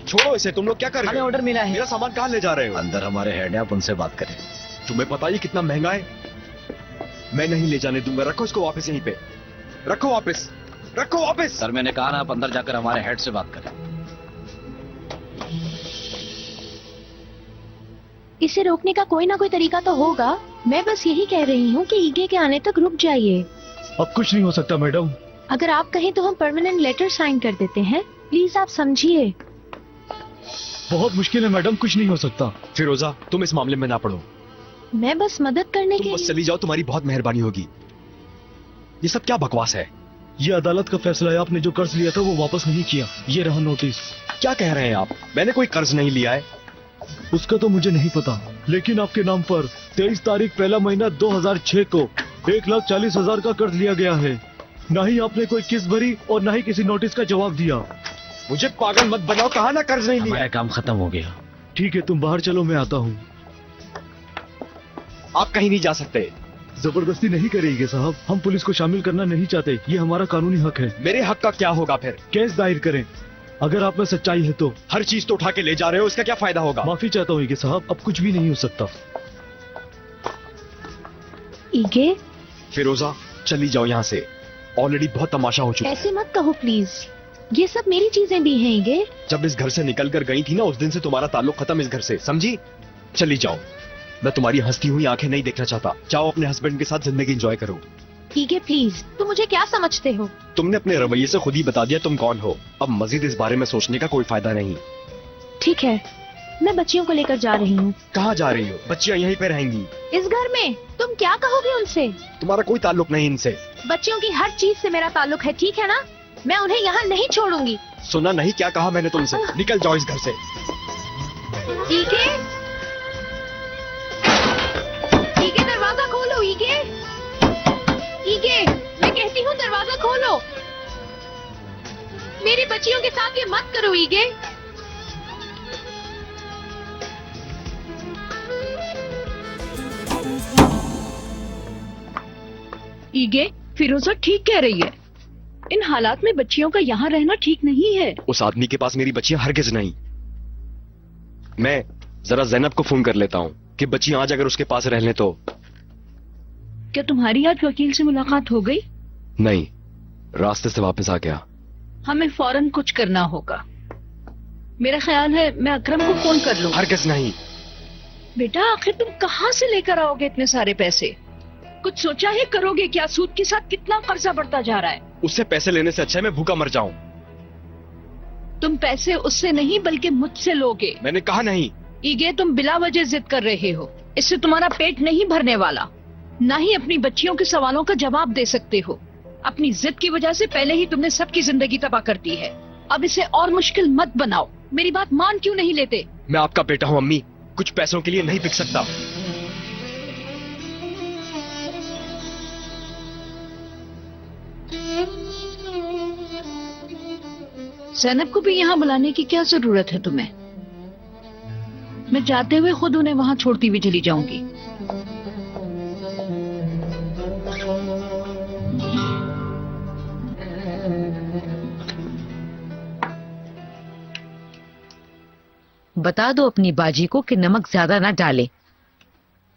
छोड़ो इसे, तुम लोग क्या कर रहे हमें हो? ऑर्डर मिला है। मेरा सामान कहाँ ले जा रहे हो? अंदर हमारे हेड है, आप उनसे बात करें। तुम्हें पता है ये कितना महंगा है? मैं नहीं ले जाने दूंगा। रखो इसको वापस यहीं पे। रखो वापस, रखो वापस। सर मैंने कहा ना, आप अंदर जाकर हमारे हेड से बात करें। इसे रोकने का कोई ना कोई तरीका तो होगा। मैं बस यही कह रही हूँ कि ईगे के आने तक रुक जाइए। अब कुछ नहीं हो सकता मैडम। अगर आप कहें तो हम परमानेंट लेटर साइन कर देते हैं। प्लीज आप समझिए। बहुत मुश्किल है मैडम, कुछ नहीं हो सकता। फिरोजा, तुम इस मामले में ना पड़ो। मैं बस मदद करने तुम के बस लिए। चली जाओ, तुम्हारी बहुत मेहरबानी होगी। ये सब क्या बकवास है? ये अदालत का फैसला है, आपने जो कर्ज लिया था वो वापस नहीं किया। ये रहा नोटिस। क्या कह रहे हैं आप? मैंने कोई कर्ज नहीं लिया है। उसका तो मुझे नहीं पता, लेकिन आपके नाम पर 23 तारीख पहला महीना 2006 को 1,40,000 का कर्ज लिया गया है। ना ही आपने कोई किस्त भरी और ना ही किसी नोटिस का जवाब दिया। मुझे पागल मत बनाओ, कहा ना कर्ज नहीं लिया। हमारा काम खत्म हो गया। ठीक है, तुम बाहर चलो, मैं आता हूँ। आप कहीं नहीं जा सकते। जबरदस्ती नहीं करेंगे साहब, हम पुलिस को शामिल करना नहीं चाहते। ये हमारा कानूनी हक है। मेरे हक का क्या होगा फिर? केस दायर करें, अगर आप में सच्चाई है तो। हर चीज तो उठा के ले जा रहे हो, इसका क्या फायदा होगा? माफी चाहता हूँ ईगे साहब, अब कुछ भी नहीं हो सकता। ईगे, फिरोजा, चली जाओ यहाँ से। ऑलरेडी बहुत तमाशा हो चुका है। ऐसे मत कहो प्लीज। ये सब मेरी चीजें भी हैं ईगे। जब इस घर से निकल कर गई थी ना, उस दिन से तुम्हारा ताल्लुक खत्म इस घर से, समझी? चली जाओ। मैं तुम्हारी हंसती हुई आंखें नहीं देखना चाहता। जाओ अपने हस्बैंड के साथ जिंदगी एंजॉय करो। ईगे प्लीज, तुम मुझे क्या समझते हो? तुमने अपने रवैये से खुद ही बता दिया तुम कौन हो। अब मजीद इस बारे में सोचने का कोई फायदा नहीं। ठीक है, मैं बच्चियों को लेकर जा रही हूँ। कहाँ जा रही हो? बच्चियाँ यहीं पे रहेंगी। इस घर में तुम क्या कहोगे उनसे? तुम्हारा कोई ताल्लुक नहीं इनसे। बच्चियों की हर चीज से मेरा ताल्लुक है, ठीक है ना? मैं उन्हें यहाँ नहीं छोड़ूंगी। सुना नहीं क्या कहा मैंने तुमसे? निकल जाओ इस घर से। ईगे, ईगे दरवाजा खोलो। ईगे, ईगे, मैं कहती हूँ दरवाजा खोलो। मेरी बच्चियों के साथ ये मत करो ईगे। ईगे, फिरोजा ठीक कह रही है। इन हालात में बच्चियों का यहाँ रहना ठीक नहीं है। उस आदमी के पास मेरी बच्चियां हरगिज नहीं। मैं जरा जैनब को फोन कर लेता हूँ कि बच्चियां आज अगर उसके पास रह लें तो। क्या तुम्हारी आज वकील से मुलाकात हो गई? नहीं, रास्ते से वापस आ गया। हमें फौरन कुछ करना होगा। मेरा ख्याल है मैं अकरम को फोन कर लूं। हरगिज नहीं। बेटा, आखिर तुम कहाँ से लेकर आओगे इतने सारे पैसे? कुछ सोचा है करोगे क्या? सूद के साथ कितना कर्जा बढ़ता जा रहा है। उससे पैसे लेने से अच्छा है मैं भूखा मर जाऊं। तुम पैसे उससे नहीं बल्कि मुझसे लोगे। मैंने कहा नहीं। ईगे, तुम बिला वजह जिद कर रहे हो। इससे तुम्हारा पेट नहीं भरने वाला, ना ही अपनी बच्चियों के सवालों का जवाब दे सकते हो। अपनी जिद की वजह से पहले ही तुमने सबकी जिंदगी तबाह कर दी है। अब इसे और मुश्किल मत बनाओ। मेरी बात मान क्यों नहीं लेते? मैं आपका बेटा हूँ अम्मी, कुछ पैसों के लिए नहीं बिक सकता। जैनब को भी यहाँ बुलाने की क्या जरूरत है तुम्हें? मैं जाते हुए खुद उन्हें वहाँ छोड़ती हुई चली जाऊंगी। बता दो अपनी बाजी को कि नमक ज्यादा ना डाले।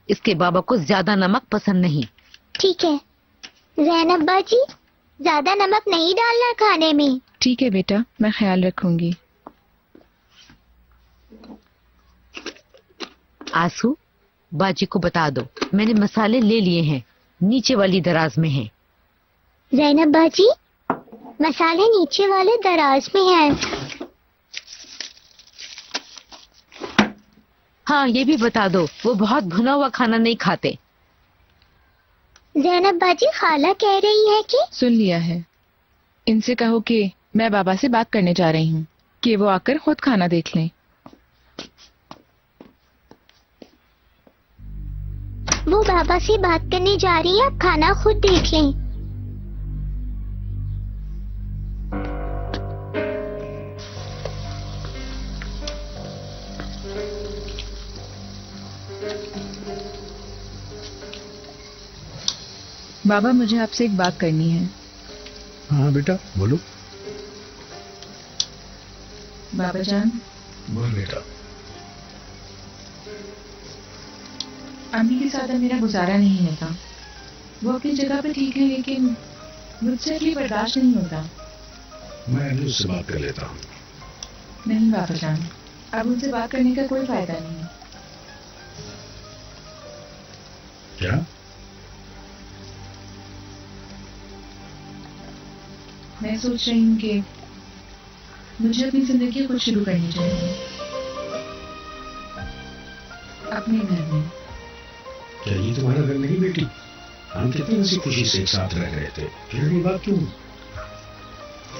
इसके बाबा को ज्यादा नमक पसंद नहीं। ठीक है जैनब बाजी, ज्यादा नमक नहीं डालना खाने में। ठीक है बेटा, मैं ख्याल रखूंगी। आंसू, बाजी को बता दो मैंने मसाले ले लिए हैं, नीचे वाली दराज में हैं। जैनब बाजी, मसाले नीचे वाले दराज में हैं। हाँ, ये भी बता दो वो बहुत भुना हुआ खाना नहीं खाते। जैनब बाजी, खाला कह रही है कि सुन लिया है। इनसे कहो कि मैं बाबा से बात करने जा रही हूँ कि वो आकर खुद खाना देख लें। वो बाबा से बात करने जा रही है, आप खाना खुद देख लें। बाबा, मुझे आपसे एक बात करनी है। हाँ बेटा बोलो। बाबा जान, बोल बेटा। अम्मी के साथ अब मेरा गुजारा नहीं होता। वो अपनी जगह पर ठीक है, लेकिन मुझसे भी बर्दाश्त नहीं होता। मैं अभी उससे बात कर लेता हूँ। नहीं बाबा जान, अब उनसे बात करने का कोई फायदा नहीं है। क्या? मैं सोच रही हूँ कि मुझे अपनी जिंदगी खुद शुरू करनी चाहिए, अपने घर में। क्या ये तुम्हारा घर नहीं बेटी? हम कितनी हंसी खुशी से एक साथ रह रहे थे, फिर ये बात क्यों?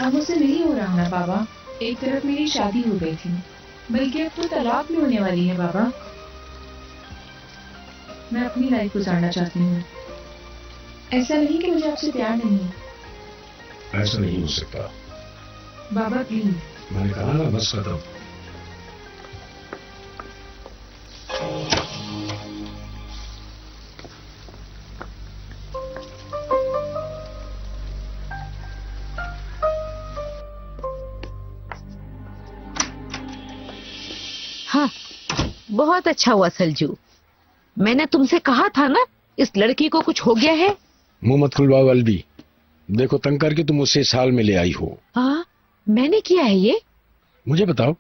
अब मुझसे नहीं हो रहा ना बाबा। एक तरफ मेरी शादी हो गई थी, बल्कि अब तो तलाक भी होने वाली है बाबा। मैं अपनी लाइफ गुजारना चाहती हूँ। ऐसा नहीं कि मुझे आपसे प्यार नहीं है। ऐसा नहीं हो सकता बाबा प्लीज। मैंने कहा ना, बस खत्म। हाँ, बहुत अच्छा हुआ सलजू। मैंने तुमसे कहा था ना, इस लड़की को कुछ हो गया है। मुंह मत खुलवाओ अलबी। देखो, तंग करके तुम मुझसे इस हाल में ले आई हो। हाँ, मैंने किया है ये? मुझे बताओ,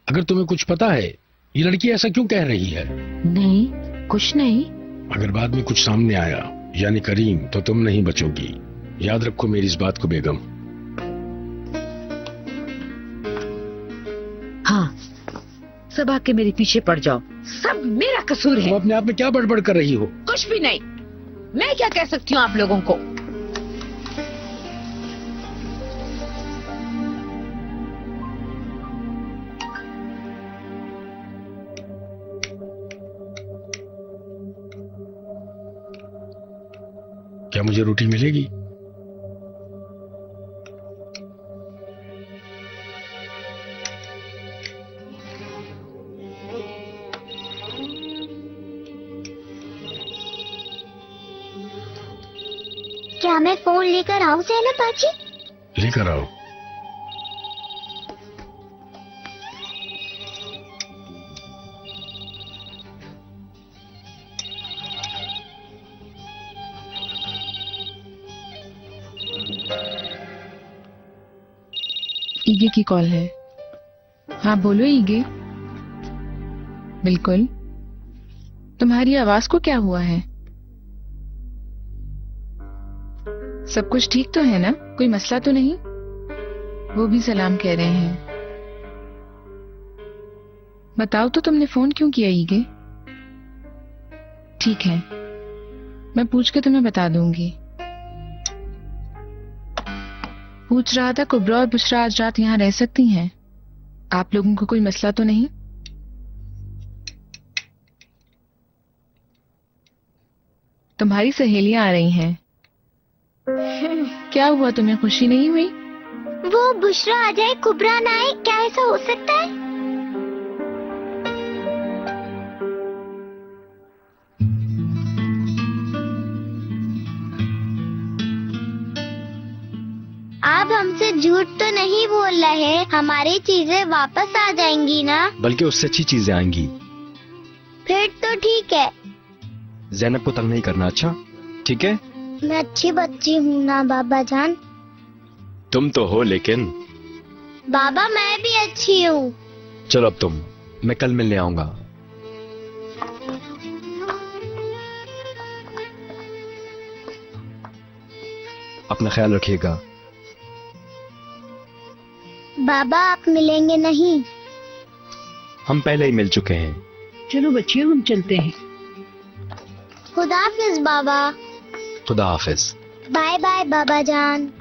अगर तुम्हें कुछ पता है, ये लड़की ऐसा क्यों कह रही है? नहीं, कुछ नहीं। अगर बाद में कुछ सामने आया, यानी करीम, तो तुम नहीं बचोगी। याद रखो मेरी इस बात को बेगम। हाँ, सब आके मेरे पीछे पड़ जाओ। सब मेरा कसूर है। तुम अपने आप में क्या बड़बड़ कर रही हो? कुछ भी नहीं। मैं क्या कह सकती हूँ आप लोगों को? क्या मुझे रोटी मिलेगी? क्या मैं फोन लेकर आऊं ज़ैनब बाजी? लेकर आओ। ईगे की कॉल है। हाँ बोलो ईगे। बिल्कुल। तुम्हारी आवाज को क्या हुआ है? सब कुछ ठीक तो है ना? कोई मसला तो नहीं? वो भी सलाम कह रहे हैं। बताओ तो तुमने फोन क्यों किया ईगे? ठीक है, मैं पूछ के तुम्हें बता दूंगी। पूछ रहा था कुबरा और बुशरा आज रात यहाँ रह सकती हैं? आप लोगों को कोई मसला तो नहीं? तुम्हारी सहेलियां आ रही हैं। क्या हुआ, तुम्हें खुशी नहीं हुई? वो बुशरा आ जाए, कुबरा ना आए, क्या ऐसा हो सकता है? आप हमसे झूठ तो नहीं बोल रहे? हमारी चीजें वापस आ जाएंगी ना? बल्कि उससे अच्छी चीजें आएंगी। फिर तो ठीक है। जैनब को तंग नहीं करना, अच्छा? ठीक है? मैं अच्छी बच्ची हूँ ना बाबा जान? तुम तो हो, लेकिन बाबा मैं भी अच्छी हूँ। चलो अब तुम, मैं कल मिलने आऊंगा। अपना ख्याल रखिएगा। बाबा आप मिलेंगे नहीं? हम पहले ही मिल चुके हैं। चलो बच्चियों, हम चलते हैं। खुदा हाफिज बाबा। खुदा हाफिज। बाय बाय बाबा जान।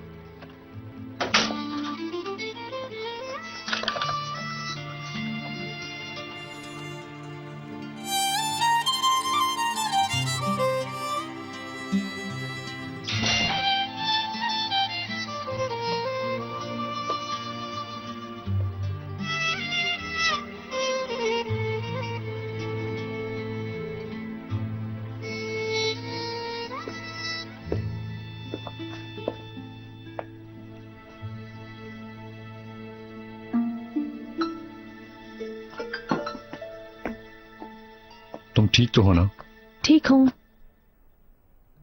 तुम ठीक तो हो ना? ठीक हूँ।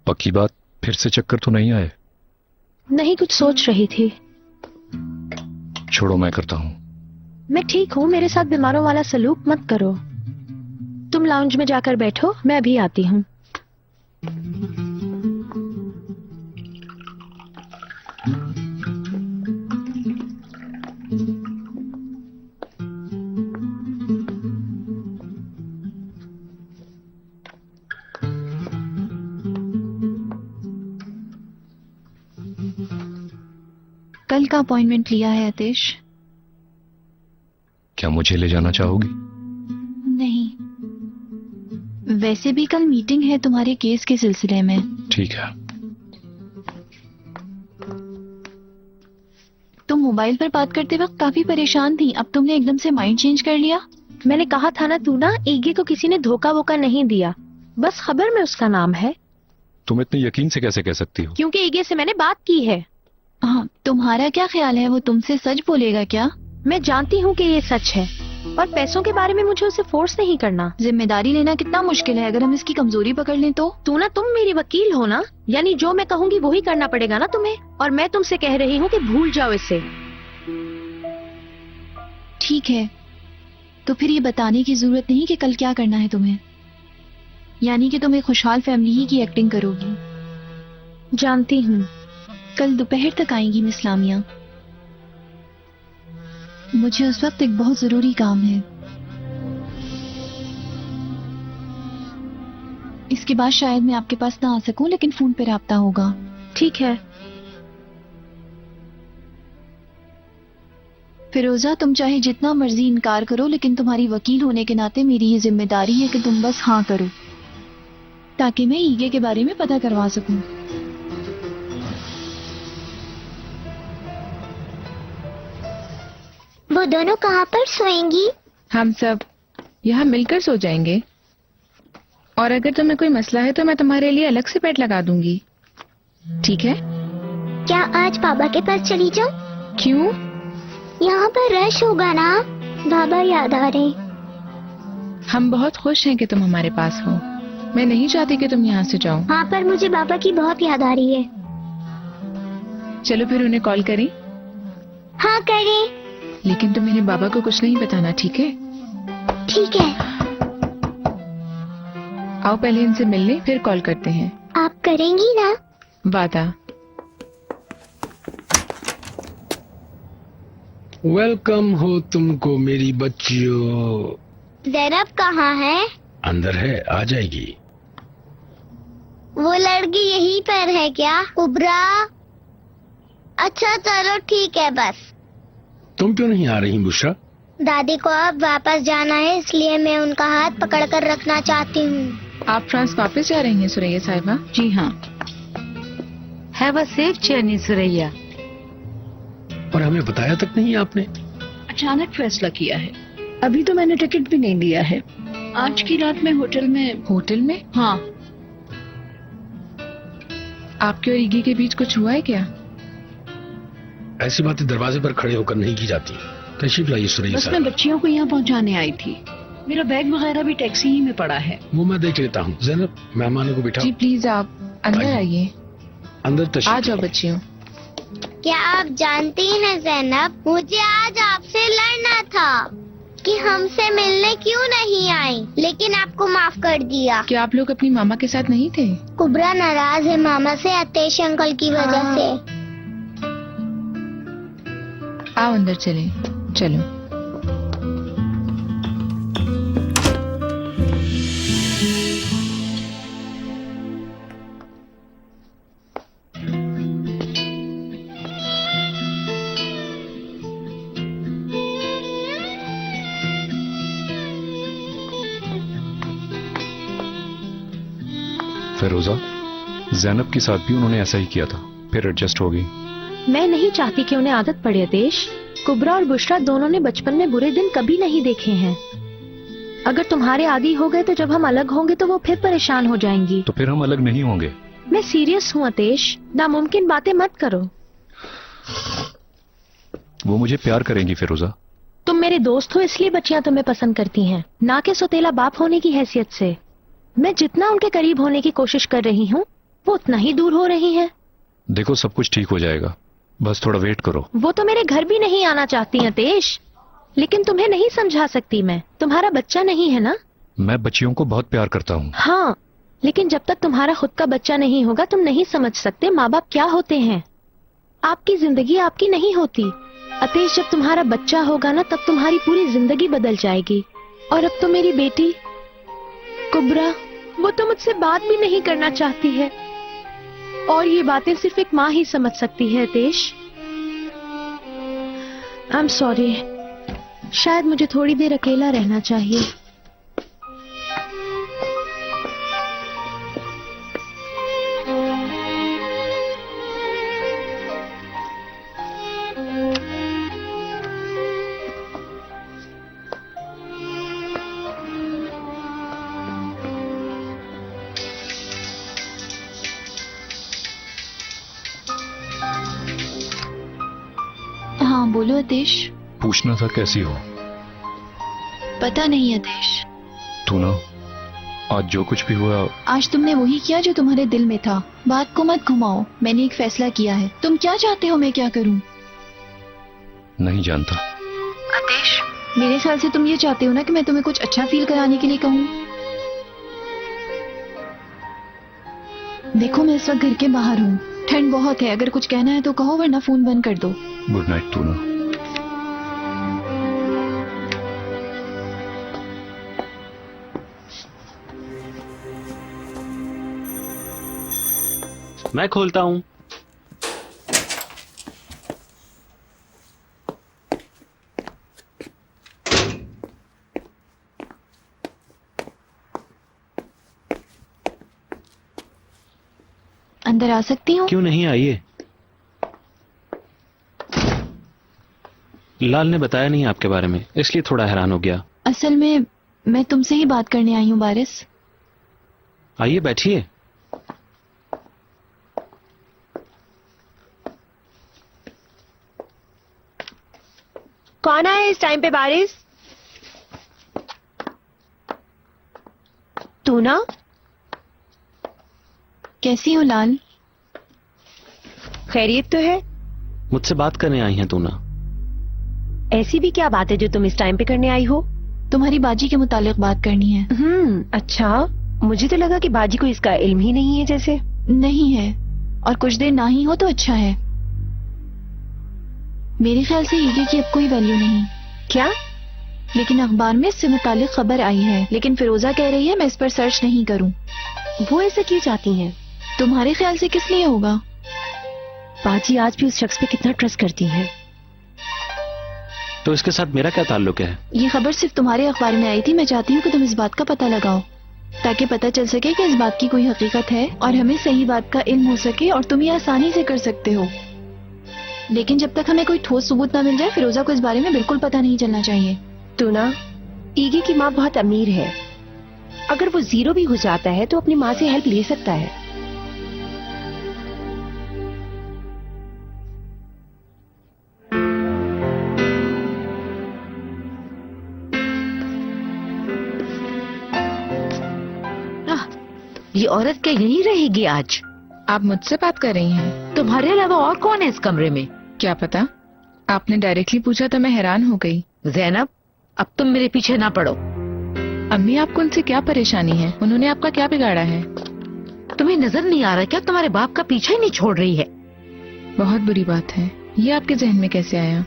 पक्की बात, फिर से चक्कर तो नहीं आए? नहीं, कुछ सोच रही थी। छोड़ो, मैं करता हूँ। मैं ठीक हूँ, मेरे साथ बीमारों वाला सलूक मत करो। तुम लाउंज में जाकर बैठो, मैं अभी आती हूँ। कल का अपॉइंटमेंट लिया है अतेश? क्या मुझे ले जाना चाहोगी? नहीं, वैसे भी कल मीटिंग है तुम्हारे केस के सिलसिले में। ठीक है। तुम मोबाइल पर बात करते वक्त काफी परेशान थी, अब तुमने एकदम से माइंड चेंज कर लिया। मैंने कहा था ना, तू ना ईगे को किसी ने धोखा वोका नहीं दिया, बस खबर में उसका नाम है। तुम इतने यकीन से कैसे कह सकती हो? क्योंकि ईगे से मैंने बात की है। हाँ, तुम्हारा क्या ख्याल है, वो तुमसे सच बोलेगा क्या? मैं जानती हूँ कि ये सच है, और पैसों के बारे में मुझे उसे फोर्स नहीं करना। जिम्मेदारी लेना कितना मुश्किल है, अगर हम इसकी कमजोरी पकड़ लें तो? तुम मेरी वकील हो ना, यानी जो मैं कहूँगी वही करना पड़ेगा ना तुम्हें। और मैं तुमसे कह रही हूँ कि भूल जाओ इसे। ठीक है, तो फिर ये बताने की जरूरत नहीं कि कल क्या करना है तुम्हें, यानी कि तुम एक खुशहाल फैमिली ही की एक्टिंग करोगी। जानती हूँ। कल दोपहर तक आएंगी मिस लामिया, मुझे उस वक्त एक बहुत जरूरी काम है। इसके बाद शायद मैं आपके पास ना आ सकूं, लेकिन फोन पे राब्ता होगा। ठीक है। फिरोजा, तुम चाहे जितना मर्जी इनकार करो, लेकिन तुम्हारी वकील होने के नाते मेरी ये जिम्मेदारी है कि तुम बस हाँ करो, ताकि मैं ईगे के बारे में पता करवा सकूं। वो दोनों कहाँ पर सोएंगी? हम सब यहाँ मिलकर सो जाएंगे, और अगर तुम्हें कोई मसला है तो मैं तुम्हारे लिए अलग से बेड लगा दूंगी, ठीक है? क्या आज बाबा के पास चली जाऊं? क्यों? यहाँ पर रश होगा ना, बाबा याद आ रहे। हम बहुत खुश हैं कि तुम हमारे पास हो, मैं नहीं चाहती कि तुम यहाँ से जाओ। हाँ, पर मुझे बाबा की बहुत याद आ रही है। चलो फिर उन्हें कॉल करें। हाँ करें। लेकिन तुम मेरे बाबा को कुछ नहीं बताना, ठीक है? ठीक है। आओ पहले इनसे मिल लें, फिर कॉल करते हैं। आप करेंगी ना? वादा। वेलकम हो तुमको मेरी बच्चियों। ज़ैनब कहाँ है? अंदर है, आ जाएगी। वो लड़की यहीं पर है क्या? कुबरा? अच्छा चलो ठीक है। बस तुम क्यों नहीं आ रही बुशरा? दादी को अब वापस जाना है, इसलिए मैं उनका हाथ पकड़कर रखना चाहती हूँ। आप फ्रांस वापस जा रही हैं सुरैया साहिबा? जी हाँ। Have a safe journey Suraiya. और हमें बताया तक नहीं आपने? अचानक फैसला किया है, अभी तो मैंने टिकट भी नहीं लिया है। आज की रात में होटल में। होटल में? हाँ। आपके और ईगी के बीच कुछ हुआ है क्या? ऐसी बातें दरवाजे पर खड़े होकर नहीं की जाती। तशरीफ लाइए सुरैया बस साहब। मैं बच्चियों को यहाँ पहुँचाने आई थी, मेरा बैग वगैरह भी टैक्सी ही में पड़ा है। वो मैं देख लेता हूँ। ज़ैनब, मेहमानों को बिठाओ। जी प्लीज, आप अंदर आइए। अंदर तशरीफ आ जाओ बच्चियों। क्या आप जानती हैं ज़ैनब, मुझे आज आपसे लड़ना था कि हमसे मिलने क्यों नहीं आई, लेकिन आपको माफ कर दिया। क्या आप लोग अपनी मामा के साथ नहीं थे? कुबरा नाराज है मामा से अतेश अंकल की वजह से। आओ अंदर चलें। चलो। फिरोजा, ज़ैनब के साथ भी उन्होंने ऐसा ही किया था, फिर एडजस्ट हो गई। मैं नहीं चाहती कि उन्हें आदत पड़े अतेश। कुबरा और बुशरा दोनों ने बचपन में बुरे दिन कभी नहीं देखे हैं। अगर तुम्हारे आदी हो गए तो जब हम अलग होंगे तो वो फिर परेशान हो जाएंगी। तो फिर हम अलग नहीं होंगे। मैं सीरियस हूँ अतेश, नामुमकिन बातें मत करो। वो मुझे प्यार करेंगी फिरोजा। तुम मेरे दोस्त हो इसलिए बच्चियां तुम्हें पसंद करती हैं, ना कि सौतेला बाप होने की हैसियत से। मैं जितना उनके करीब होने की कोशिश कर रही हूँ वो उतना ही दूर हो रही हैं। देखो सब कुछ ठीक हो जाएगा, बस थोड़ा वेट करो। वो तो मेरे घर भी नहीं आना चाहती अतेश, लेकिन तुम्हें नहीं समझा सकती मैं। तुम्हारा बच्चा नहीं है ना? मैं बच्चियों को बहुत प्यार करता हूँ। हाँ, लेकिन जब तक तुम्हारा खुद का बच्चा नहीं होगा तुम नहीं समझ सकते माँ बाप क्या होते हैं। आपकी जिंदगी आपकी नहीं होती अतेश। जब तुम्हारा बच्चा होगा ना तब तुम्हारी पूरी जिंदगी बदल जाएगी। और अब तो मेरी बेटी कुबरा, वो तो मुझसे बात भी नहीं करना चाहती है, और ये बातें सिर्फ एक माँ ही समझ सकती है अतेश। आई एम सॉरी, शायद मुझे थोड़ी देर अकेला रहना चाहिए। हाँ बोलो अतेश। पूछना था कैसी हो। पता नहीं अतेश। तू ना, आज जो कुछ भी हुआ, आज तुमने वही किया जो तुम्हारे दिल में था। बात को मत घुमाओ, मैंने एक फैसला किया है। तुम क्या चाहते हो मैं क्या करूं? नहीं जानता। अतेश, मेरे ख्याल से तुम ये चाहते हो ना कि मैं तुम्हें कुछ अच्छा फील कराने के लिए कहूँ। देखो मैं इस वक्त घर के बाहर हूँ, ठंड बहुत है। अगर कुछ कहना है तो कहो, वरना फोन बंद कर दो। गुड नाइट तू ना। मैं खोलता हूं। अंदर आ सकती हूँ? क्यों नहीं, आइए। लाल ने बताया नहीं आपके बारे में, इसलिए थोड़ा हैरान हो गया। असल में मैं तुमसे ही बात करने आई हूँ बारिश। आइए बैठिए। कौन आया इस टाइम पे बारिश? तू ना? कैसी हो लाल? खैरियत तो है? मुझसे बात करने आई हैं तू ना? ऐसी भी क्या बात है जो तुम इस टाइम पे करने आई हो? तुम्हारी बाजी के मुतालिक बात करनी है। अच्छा, मुझे तो लगा कि बाजी को इसका इल्म ही नहीं है जैसे। नहीं है, और कुछ देर ना ही हो तो अच्छा है। मेरे ख्याल से ईगे की अब कोई वैल्यू नहीं। क्या? लेकिन अखबार में इससे मुतालिक खबर आई है, लेकिन फिरोजा कह रही है मैं इस पर सर्च नहीं करूं। वो ऐसा क्यों चाहती हैं? तुम्हारे ख्याल से किस लिए होगा? बाजी आज भी उस शख्स पे कितना ट्रस्ट करती है। तो इसके साथ मेरा क्या ताल्लुक है? ये खबर सिर्फ तुम्हारे अखबार में आई थी। मैं चाहती हूँ कि तुम इस बात का पता लगाओ, ताकि पता चल सके कि इस बात की कोई हकीकत है और हमें सही बात का इल्म हो सके, और तुम ये आसानी से कर सकते हो। लेकिन जब तक हमें कोई ठोस सबूत ना मिल जाए, फिरोजा को इस बारे में बिल्कुल पता नहीं चलना चाहिए। तो ना, ईगे की माँ बहुत अमीर है। अगर वो जीरो भी हो जाता है तो अपनी माँ से हेल्प ले सकता है। ये औरत क्या यहीं रहेगी आज? आप मुझसे बात कर रही हैं? तुम्हारे अलावा और कौन है इस कमरे में? क्या पता, आपने डायरेक्टली पूछा तो मैं हैरान हो गई। ज़ैनब, अब तुम मेरे पीछे ना पड़ो। अम्मी, आपको उनसे क्या परेशानी है? उन्होंने आपका क्या बिगाड़ा है? तुम्हें नजर नहीं आ रहा क्या तुम्हारे बाप का पीछा ही नहीं छोड़ रही है? बहुत बुरी बात है। ये आपके जहन में कैसे आया?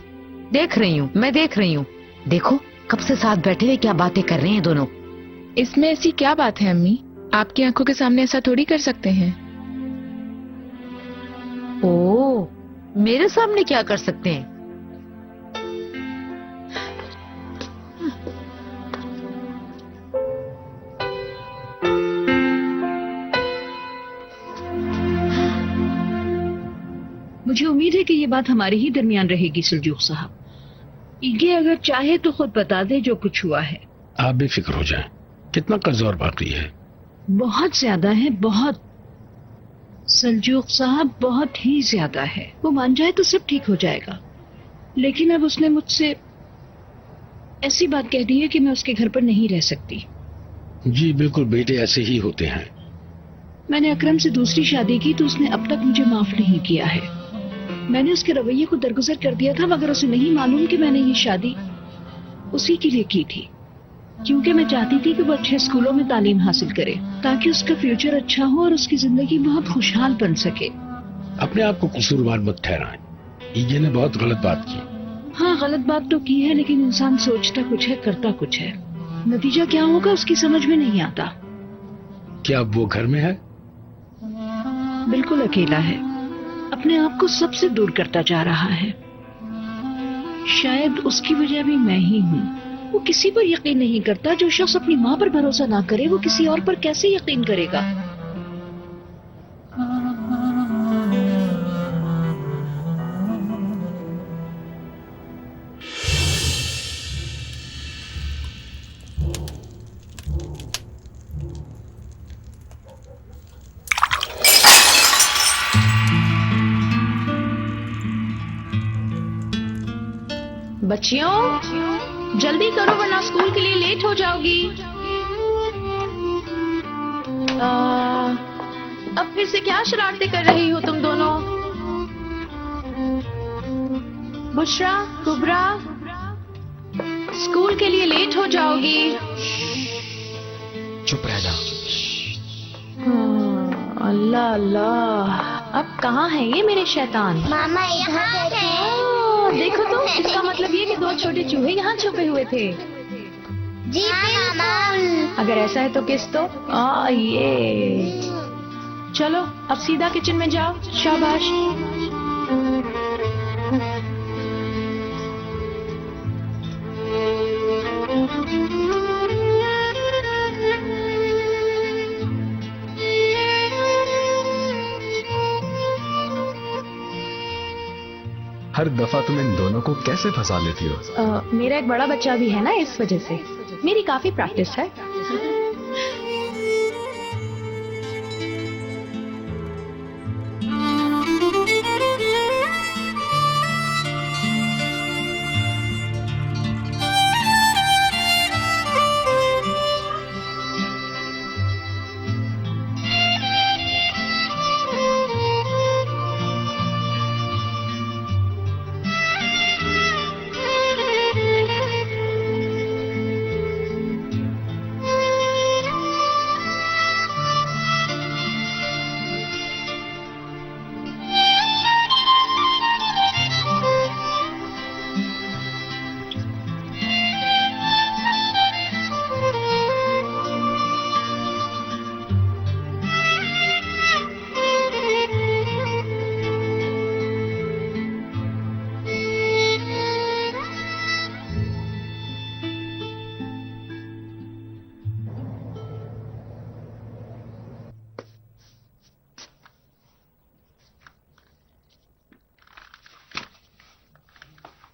देख रही हूँ, मैं देख रही हूँ। देखो कब से साथ बैठे हुए क्या बातें कर रहे हैं दोनों। इसमें ऐसी क्या बात है अम्मी? आपकी आंखों के सामने ऐसा थोड़ी कर सकते हैं। ओ, मेरे सामने क्या कर सकते हैं? मुझे उम्मीद है कि ये बात हमारे ही दरमियान रहेगी सुलजूक साहब। ईगे अगर चाहे तो खुद बता दे जो कुछ हुआ है। आप भी फिक्र हो जाएं। कितना कर्ज और बाकी है? बहुत ज्यादा है, बहुत। सलजूक साहब, बहुत ही ज्यादा है। वो मान जाए तो सब ठीक हो जाएगा, लेकिन अब उसने मुझसे ऐसी बात कह दी है कि मैं उसके घर पर नहीं रह सकती। जी बिल्कुल, बेटे ऐसे ही होते हैं। मैंने अकरम से दूसरी शादी की तो उसने अब तक मुझे माफ नहीं किया है। मैंने उसके रवैये को दरगुजर कर दिया था, मगर उसे नहीं मालूम कि मैंने ये शादी उसी के लिए की थी, क्योंकि मैं चाहती थी कि वो अच्छे स्कूलों में तालीम हासिल करे ताकि उसका फ्यूचर अच्छा हो और उसकी जिंदगी बहुत खुशहाल बन सके। अपने आप को कसूरवार मत ठहराएं। ईजे ने बहुत गलत बात की। हाँ, गलत बात तो की है, लेकिन इंसान सोचता कुछ है, करता कुछ है। नतीजा क्या होगा उसकी समझ में नहीं आता। क्या अब वो घर में है? बिल्कुल अकेला है, अपने आप को सबसे दूर करता जा रहा है। शायद उसकी वजह भी मैं ही हूँ। वो किसी पर यकीन नहीं करता। जो शख्स अपनी माँ पर भरोसा ना करे वो किसी और पर कैसे यकीन करेगा? बच्चियों जल्दी करो वरना स्कूल के लिए लेट हो जाओगी। अब फिर से क्या शरारतें कर रही हो तुम दोनों? बुशरा, कुबरा, स्कूल के लिए लेट हो जाओगी। चुप रह जा। अल्लाह अल्लाह, अब कहाँ है ये मेरे शैतान? मामा यहाँ है। देखो तो, इसका मतलब ये कि दो छोटे चूहे यहाँ छुपे हुए थे। जी बिल्कुल। अगर ऐसा है तो किस तो ये। चलो अब सीधा किचन में जाओ। शाबाश। हर दफा तुम इन दोनों को कैसे फंसा लेती हो? मेरा एक बड़ा बच्चा भी है ना, इस वजह से मेरी काफी प्रैक्टिस है।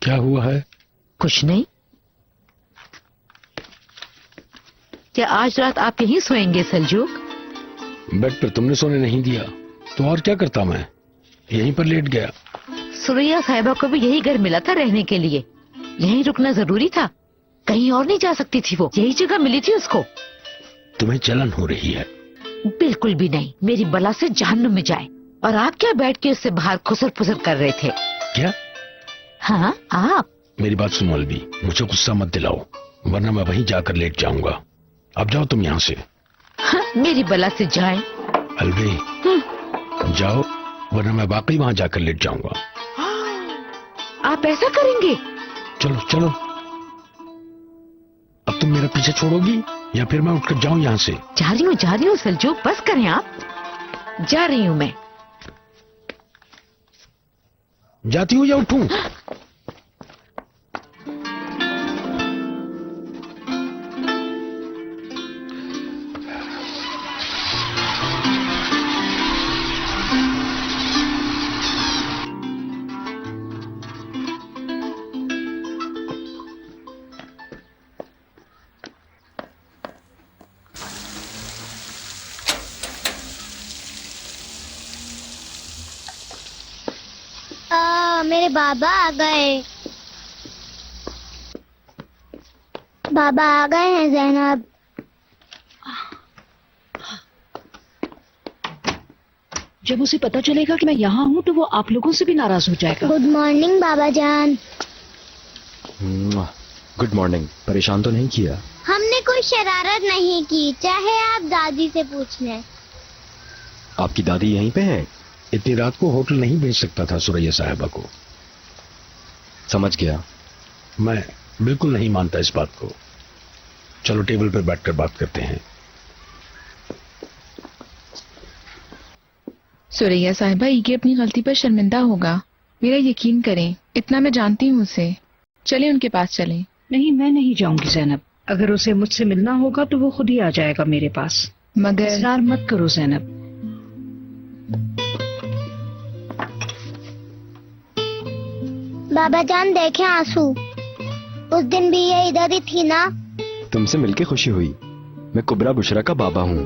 क्या हुआ है? कुछ नहीं। क्या आज रात आप यहीं सोएंगे सलजूक? बेड पर तुमने सोने नहीं दिया तो और क्या करता मैं? यहीं पर लेट गया। सुरैया साहिबा को भी यही घर मिला था रहने के लिए। यहीं रुकना जरूरी था, कहीं और नहीं जा सकती थी। वो यही जगह मिली थी उसको। तुम्हें जलन हो रही है? बिल्कुल भी नहीं। मेरी बला से जहन्नुम में जाए। और आप क्या बैठ के उससे बाहर खुसर पुसर कर रहे थे? क्या? हाँ आप। मेरी बात सुनो अलवी, मुझे गुस्सा मत दिलाओ वरना मैं वहीं जाकर लेट जाऊंगा। अब जाओ तुम यहाँ से। हाँ, मेरी बला से जाए। अलवी जाओ वरना मैं वाकई वहां जाकर लेट जाऊंगा। आप ऐसा करेंगे? चलो चलो। अब तुम मेरा पीछे छोड़ोगी या फिर मैं उठकर जाऊं यहाँ से? जा रही हूँ सलजूक, बस करें आप। जा रही हूँ मैं। जाती हूँ या उठूं? मेरे बाबा आ गए। बाबा आ गए हैं ज़ैनब। जब उसे पता चलेगा कि मैं यहाँ हूँ तो वो आप लोगों से भी नाराज हो जाएगा। गुड मॉर्निंग बाबा जान। Good morning. परेशान तो नहीं किया? हमने कोई शरारत नहीं की, चाहे आप दादी से पूछ लें। आपकी दादी यहीं पे है? इतनी रात को होटल नहीं भेज सकता था सुरैया साहिबा को। समझ गया। मैं बिल्कुल नहीं मानता इस बात को। चलो टेबल पर बैठकर बात करते हैं। सुरैया साहिबा, ईगे अपनी गलती पर शर्मिंदा होगा, मेरा यकीन करें, इतना मैं जानती हूँ उसे। चले उनके पास चलें। नहीं, मैं नहीं जाऊंगी ज़ैनब। अगर उसे मुझसे मिलना होगा तो वो खुद ही आ जाएगा मेरे पास। मगर इसरार मत करो ज़ैनब। बाबा जान देखें आंसू, उस दिन भी ये इधर ही थी ना। तुमसे मिलके खुशी हुई। मैं कुबरा बुशरा का बाबा हूँ।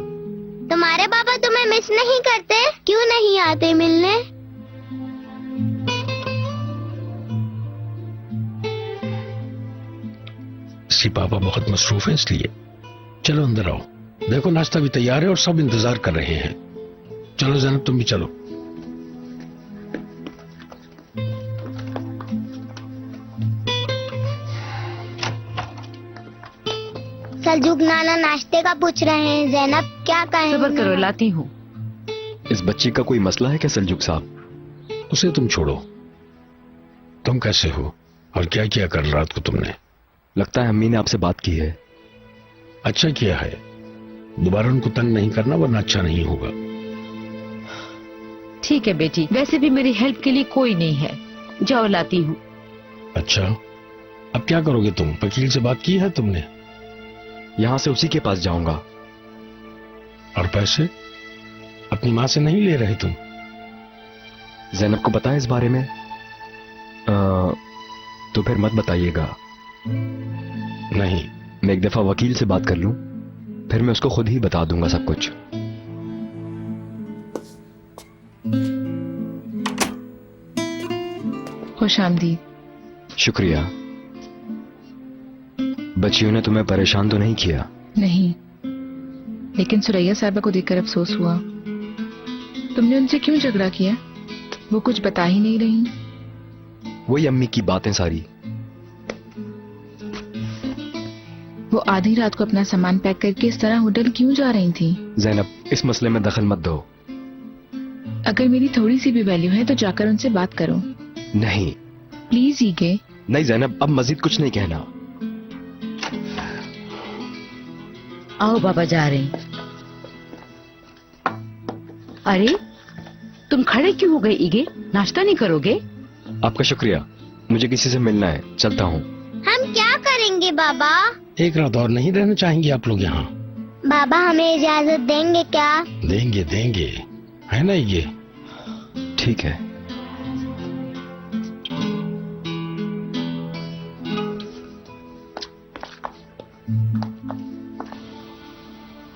तुम्हारे बाबा तुम्हें मिस नहीं करते? क्यों नहीं आते मिलने? इसके पापा बहुत मसरूफ हैं इसलिए। चलो अंदर आओ, देखो नाश्ता भी तैयार है और सब इंतजार कर रहे हैं। चलो ज़ैनब तुम भी चलो। सल्जूक नाना नाश्ते का पूछ रहे हैं, ज़ैनब क्या कहें? सब्र करो, लाती हूँ। इस बच्ची का कोई मसला है क्या सल्जूक साहब? उसे तुम छोड़ो। तुम कैसे हो और क्या किया कल रात को तुमने? लगता है अम्मी ने आपसे बात की है। अच्छा किया है, दोबारा उनको तंग नहीं करना वरना अच्छा नहीं होगा। ठीक है बेटी, वैसे भी मेरी हेल्प के लिए कोई नहीं है। जाओ, लाती हूँ। अच्छा, अब क्या करोगे तुम? वकील से बात की है तुमने? यहाँ से उसी के पास जाऊंगा। और पैसे अपनी माँ से नहीं ले रहे तुम? ज़ैनब को पता है इस बारे में? तो फिर मत बताइएगा। नहीं, मैं एक दफा वकील से बात कर लूं, फिर मैं उसको खुद ही बता दूंगा सब कुछ। खुश आमदीद। शुक्रिया। बच्चियों ने तुम्हें परेशान तो नहीं किया? नहीं, लेकिन सुरैया साहिबा को देखकर अफसोस हुआ। तुमने उनसे क्यों झगड़ा किया? वो कुछ बता ही नहीं रही। वही अम्मी की बातें सारी। वो आधी रात को अपना सामान पैक करके इस तरह होटल क्यों जा रही थी? ज़ैनब, इस मसले में दखल मत दो। अगर मेरी थोड़ी सी भी वैल्यू है तो जाकर उनसे बात करो। नहीं प्लीज ईगे। नहीं ज़ैनब, अब मजीद कुछ नहीं कहना। आओ, बाबा जा रहे हैं। अरे, तुम खड़े क्यों हो गए ईगे? नाश्ता नहीं करोगे? आपका शुक्रिया, मुझे किसी से मिलना है, चलता हूँ। हम क्या करेंगे बाबा? एक रात और नहीं रहना चाहेंगे आप लोग यहाँ? बाबा हमें इजाजत देंगे क्या? देंगे देंगे, है ना ये? ठीक है।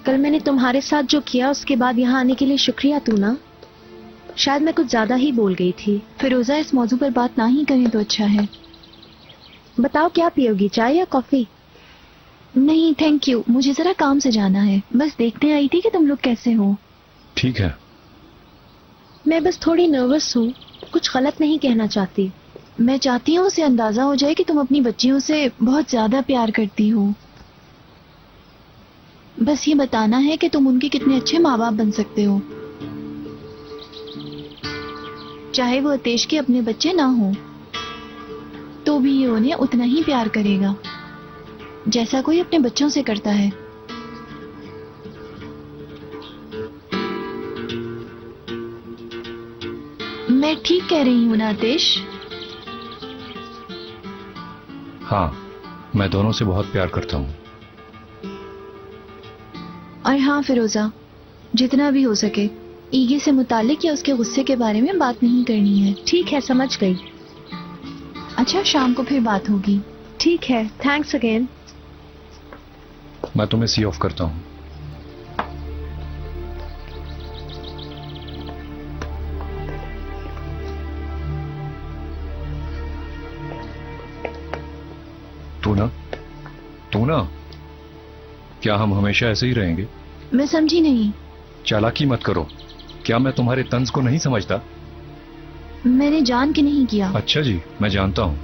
कल मैंने तुम्हारे साथ जो किया उसके बाद यहाँ आने के लिए शुक्रिया तू ना। शायद मैं कुछ ज्यादा ही बोल गई थी। फिरोजा, इस मौजू पर बात ना ही करें तो अच्छा है। बताओ क्या पियोगी, चाय या कॉफी? नहीं थैंक यू, मुझे जरा काम से जाना है। बस देखने आई थी कि तुम लोग कैसे हो। ठीक है। मैं बस थोड़ी नर्वस हूँ, कुछ गलत नहीं कहना चाहती। मैं चाहती हूँ उसे अंदाजा हो जाए कि तुम अपनी बच्चियों से बहुत ज्यादा प्यार करती हो। बस ये बताना है कि तुम उनके कितने अच्छे माँ बाप बन सकते हो, चाहे वो अतेश के अपने बच्चे ना हो तो भी ये उन्हें उतना ही प्यार करेगा जैसा कोई अपने बच्चों से करता है। मैं ठीक कह रही हूँ ना अतेश? हाँ, मैं दोनों से बहुत प्यार करता हूँ। और हाँ फिरोजा, जितना भी हो सके ईगे से मुतालिक या उसके गुस्से के बारे में बात नहीं करनी है। ठीक है, समझ गई। अच्छा, शाम को फिर बात होगी। ठीक है, थैंक्स अगेन। मैं तुम्हें सी ऑफ करता हूँ। तू ना, क्या हम हमेशा ऐसे ही रहेंगे? मैं समझी नहीं। चालाकी मत करो। क्या मैं तुम्हारे तंज को नहीं समझता? मैंने जान के नहीं किया। अच्छा जी, मैं जानता हूँ।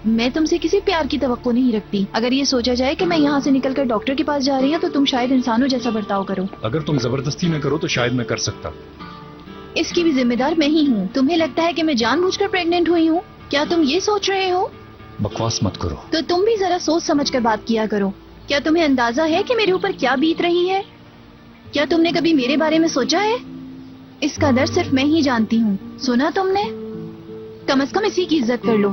मैं तुमसे किसी प्यार की तवक्को नहीं रखती। अगर ये सोचा जाए कि मैं यहाँ से निकलकर डॉक्टर के पास जा रही हूँ तो तुम शायद इंसानों जैसा बर्ताव करो। अगर तुम जबरदस्ती न करो तो शायद मैं कर सकता। इसकी भी जिम्मेदार मैं ही हूँ। तुम्हें लगता है कि मैं जानबूझकर प्रेग्नेंट हुई हूँ? क्या तुम ये सोच रहे हो? बकवास मत करो। तो तुम भी जरा सोच समझ कर बात किया करो। क्या तुम्हें अंदाजा है कि मेरे ऊपर क्या बीत रही है? क्या तुमने कभी मेरे बारे में सोचा है? इसका दर्द सिर्फ मैं ही जानती हूँ। सुना तुमने? कम से कम इसी की इज्जत कर लो।